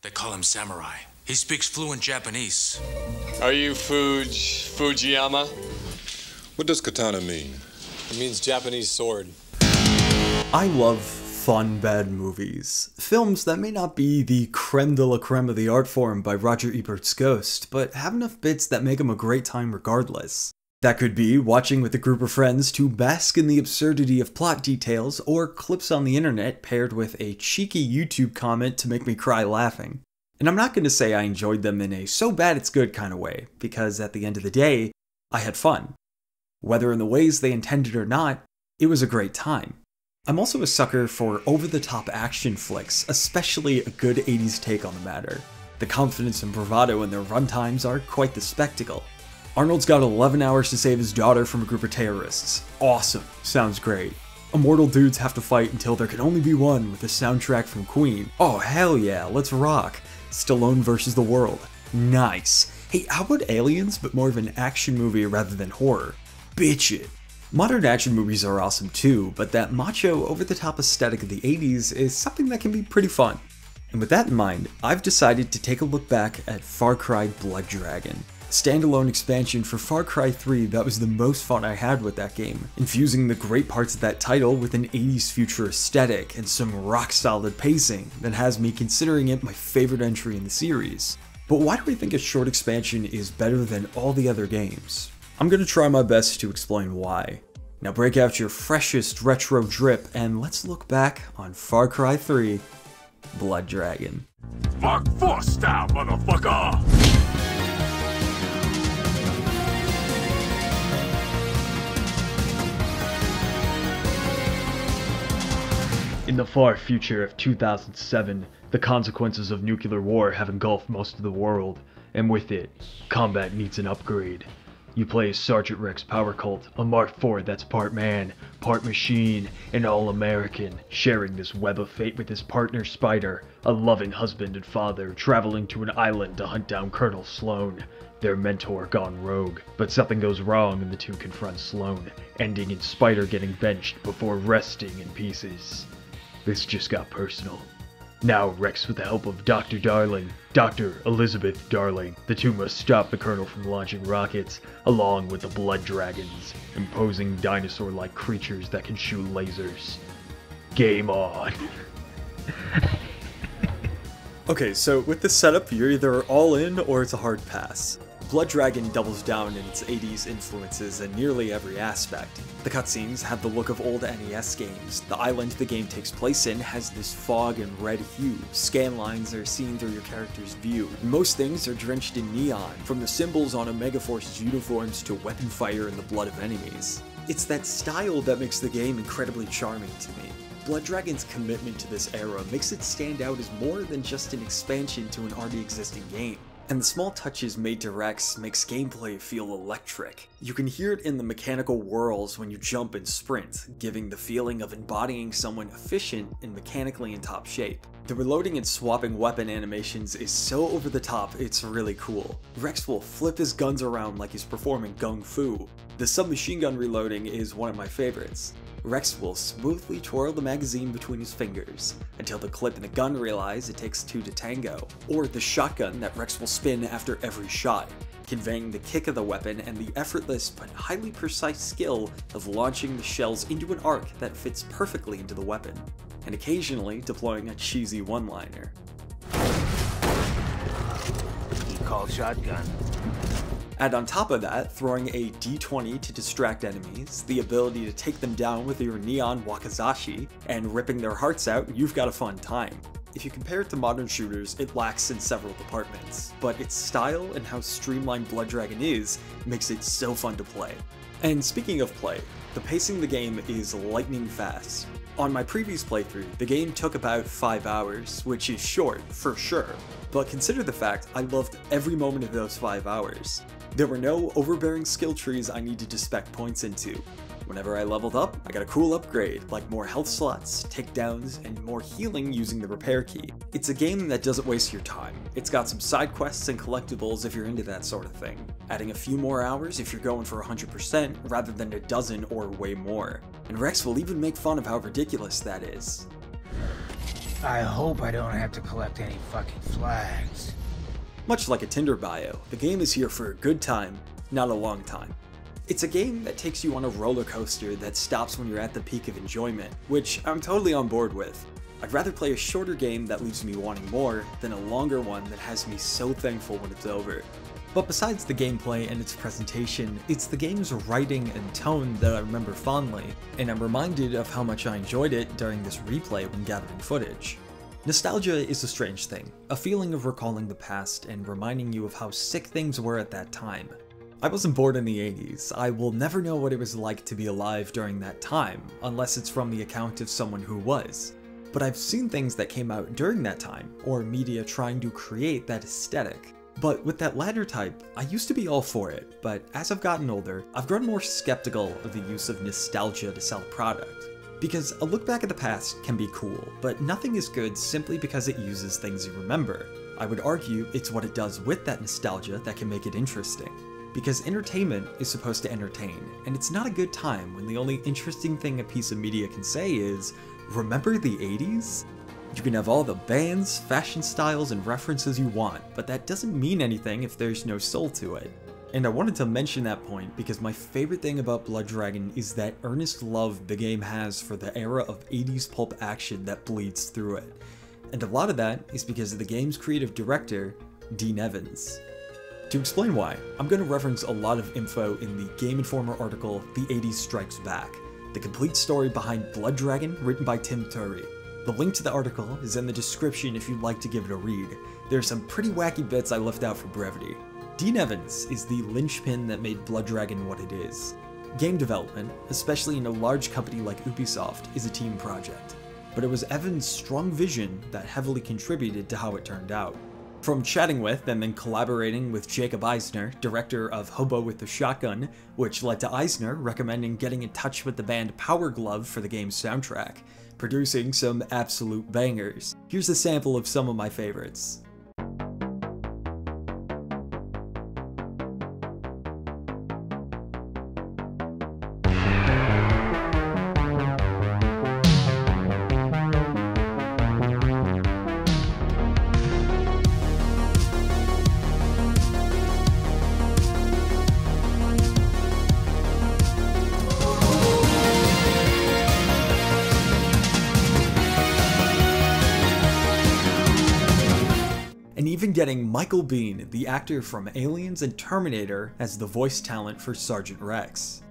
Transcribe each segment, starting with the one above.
They call him Samurai. He speaks fluent Japanese. Are you Fujiyama? What does katana mean? It means Japanese sword. I love fun bad movies. Films that may not be the creme de la creme of the art form by Roger Ebert's Ghost, but have enough bits that make them a great time regardless. That could be watching with a group of friends to bask in the absurdity of plot details, or clips on the internet paired with a cheeky YouTube comment to make me cry laughing. And I'm not going to say I enjoyed them in a so bad it's good kind of way, because at the end of the day, I had fun. Whether in the ways they intended or not, it was a great time. I'm also a sucker for over-the-top action flicks, especially a good 80s take on the matter. The confidence and bravado in their runtimes are quite the spectacle. Arnold's got 11 hours to save his daughter from a group of terrorists. Awesome. Sounds great. Immortal dudes have to fight until there can only be one with a soundtrack from Queen. Oh hell yeah, let's rock. Stallone versus the world. Nice. Hey, how about Aliens, but more of an action movie rather than horror? Bitch it. Modern action movies are awesome too, but that macho, over-the-top aesthetic of the 80s is something that can be pretty fun. And with that in mind, I've decided to take a look back at Far Cry Blood Dragon. Standalone expansion for Far Cry 3 that was the most fun I had with that game, infusing the great parts of that title with an 80s future aesthetic and some rock-solid pacing that has me considering it my favorite entry in the series. But why do I think a short expansion is better than all the other games? I'm going to try my best to explain why. Now break out your freshest retro drip and let's look back on Far Cry 3 Blood Dragon. Mark 4 style, motherfucker! In the far future of 2007, the consequences of nuclear war have engulfed most of the world, and with it, combat needs an upgrade. You play as Sergeant Rex Power Cult, a Mark IV that's part man, part machine, and all-American, sharing this web of fate with his partner Spider, a loving husband and father, traveling to an island to hunt down Colonel Sloan, their mentor gone rogue. But something goes wrong and the two confront Sloan, ending in Spider getting benched before resting in pieces. This just got personal. Now Rex, with the help of Dr. Darling, Dr. Elizabeth Darling, the two must stop the Colonel from launching rockets, along with the Blood Dragons, imposing dinosaur-like creatures that can shoot lasers. Game on! Okay, so with this setup, you're either all in or it's a hard pass. Blood Dragon doubles down in its 80s influences in nearly every aspect. The cutscenes have the look of old NES games, the island the game takes place in has this fog and red hue, scan lines are seen through your character's view, and most things are drenched in neon, from the symbols on Omega Force's uniforms to weapon fire in the blood of enemies. It's that style that makes the game incredibly charming to me. Blood Dragon's commitment to this era makes it stand out as more than just an expansion to an already existing game. And the small touches made to Rex makes gameplay feel electric. You can hear it in the mechanical whirls when you jump and sprint, giving the feeling of embodying someone efficient and mechanically in top shape. The reloading and swapping weapon animations is so over the top, it's really cool. Rex will flip his guns around like he's performing gung fu. The submachine gun reloading is one of my favorites. Rex will smoothly twirl the magazine between his fingers, until the clip and the gun realize it takes two to tango, or the shotgun that Rex will spin after every shot, conveying the kick of the weapon and the effortless but highly precise skill of launching the shells into an arc that fits perfectly into the weapon, and occasionally deploying a cheesy one-liner. Call shotgun. And on top of that, throwing a D20 to distract enemies, the ability to take them down with your neon wakizashi, and ripping their hearts out, you've got a fun time. If you compare it to modern shooters, it lacks in several departments, but its style and how streamlined Blood Dragon is makes it so fun to play. And speaking of play, the pacing of the game is lightning fast. On my previous playthrough, the game took about 5 hours, which is short, for sure, but consider the fact I loved every moment of those 5 hours. There were no overbearing skill trees I needed to spec points into. Whenever I leveled up, I got a cool upgrade, like more health slots, takedowns, and more healing using the repair key. It's a game that doesn't waste your time. It's got some side quests and collectibles if you're into that sort of thing, adding a few more hours if you're going for 100% rather than a dozen or way more. And Rex will even make fun of how ridiculous that is. I hope I don't have to collect any fucking flags. Much like a Tinder bio, the game is here for a good time, not a long time. It's a game that takes you on a roller coaster that stops when you're at the peak of enjoyment, which I'm totally on board with. I'd rather play a shorter game that leaves me wanting more than a longer one that has me so thankful when it's over. But besides the gameplay and its presentation, it's the game's writing and tone that I remember fondly, and I'm reminded of how much I enjoyed it during this replay when gathering footage. Nostalgia is a strange thing, a feeling of recalling the past and reminding you of how sick things were at that time. I wasn't born in the 80s, I will never know what it was like to be alive during that time, unless it's from the account of someone who was. But I've seen things that came out during that time, or media trying to create that aesthetic. But with that latter type, I used to be all for it, but as I've gotten older, I've grown more skeptical of the use of nostalgia to sell a product. Because a look back at the past can be cool, but nothing is good simply because it uses things you remember. I would argue it's what it does with that nostalgia that can make it interesting. Because entertainment is supposed to entertain, and it's not a good time when the only interesting thing a piece of media can say is, remember the 80s? You can have all the bands, fashion styles, and references you want, but that doesn't mean anything if there's no soul to it. And I wanted to mention that point because my favorite thing about Blood Dragon is that earnest love the game has for the era of 80s pulp action that bleeds through it. And a lot of that is because of the game's creative director, Dean Evans. To explain why, I'm going to reference a lot of info in the Game Informer article, The 80s Strikes Back, the complete story behind Blood Dragon written by Tim Turry. The link to the article is in the description if you'd like to give it a read. There are some pretty wacky bits I left out for brevity. Dean Evans is the linchpin that made Blood Dragon what it is. Game development, especially in a large company like Ubisoft, is a team project. But it was Evans' strong vision that heavily contributed to how it turned out. From chatting with and then collaborating with Jacob Eisner, director of Hobo with the Shotgun, which led to Eisner recommending getting in touch with the band Power Glove for the game's soundtrack, producing some absolute bangers. Here's a sample of some of my favorites. And even getting Michael Biehn, the actor from Aliens and Terminator, as the voice talent for Sergeant Rex.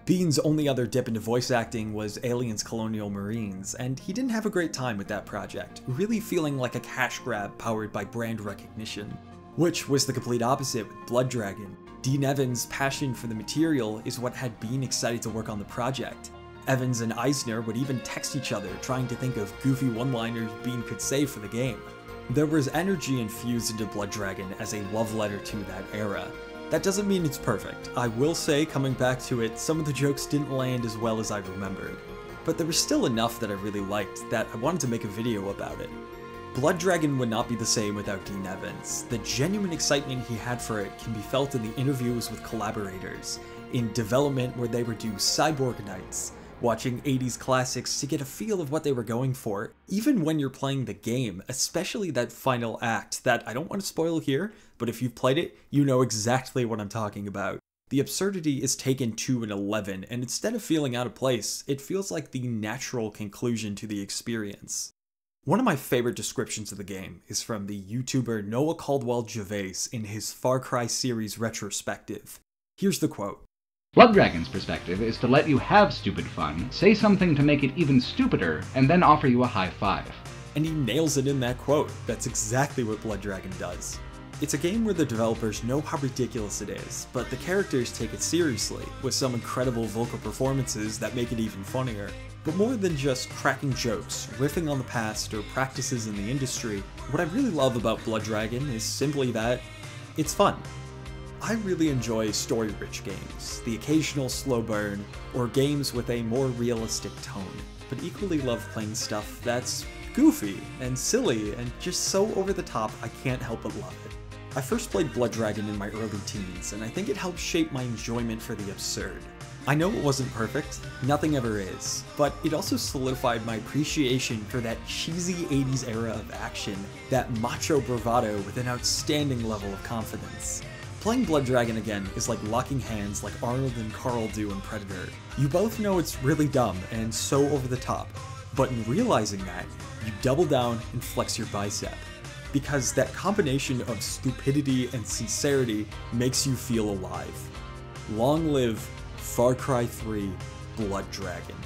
Biehn's only other dip into voice acting was Aliens Colonial Marines, and he didn't have a great time with that project, really feeling like a cash grab powered by brand recognition. Which was the complete opposite with Blood Dragon. Dean Evans' passion for the material is what had Biehn excited to work on the project. Evans and Eisner would even text each other trying to think of goofy one-liners Biehn could say for the game. There was energy infused into Blood Dragon as a love letter to that era. That doesn't mean it's perfect. I will say, coming back to it, some of the jokes didn't land as well as I remembered. But there was still enough that I really liked that I wanted to make a video about it. Blood Dragon would not be the same without Dean Evans. The genuine excitement he had for it can be felt in the interviews with collaborators, in development where they would do cyborg nights, watching 80s classics to get a feel of what they were going for, even when you're playing the game, especially that final act that I don't want to spoil here, but if you've played it, you know exactly what I'm talking about. The absurdity is taken to an 11, and instead of feeling out of place, it feels like the natural conclusion to the experience. One of my favorite descriptions of the game is from the YouTuber Noah Caldwell-Gervais in his Far Cry series Retrospective. Here's the quote. Blood Dragon's perspective is to let you have stupid fun, say something to make it even stupider, and then offer you a high five. And he nails it in that quote. That's exactly what Blood Dragon does. It's a game where the developers know how ridiculous it is, but the characters take it seriously, with some incredible vocal performances that make it even funnier. But more than just cracking jokes, riffing on the past, or practices in the industry, what I really love about Blood Dragon is simply that it's fun. I really enjoy story-rich games, the occasional slow burn, or games with a more realistic tone, but equally love playing stuff that's goofy and silly and just so over the top I can't help but love it. I first played Blood Dragon in my early teens, and I think it helped shape my enjoyment for the absurd. I know it wasn't perfect, nothing ever is, but it also solidified my appreciation for that cheesy 80s era of action, that macho bravado with an outstanding level of confidence. Playing Blood Dragon again is like locking hands like Arnold and Carl do in Predator. You both know it's really dumb and so over the top, but in realizing that, you double down and flex your bicep. Because that combination of stupidity and sincerity makes you feel alive. Long live Far Cry 3 Blood Dragon.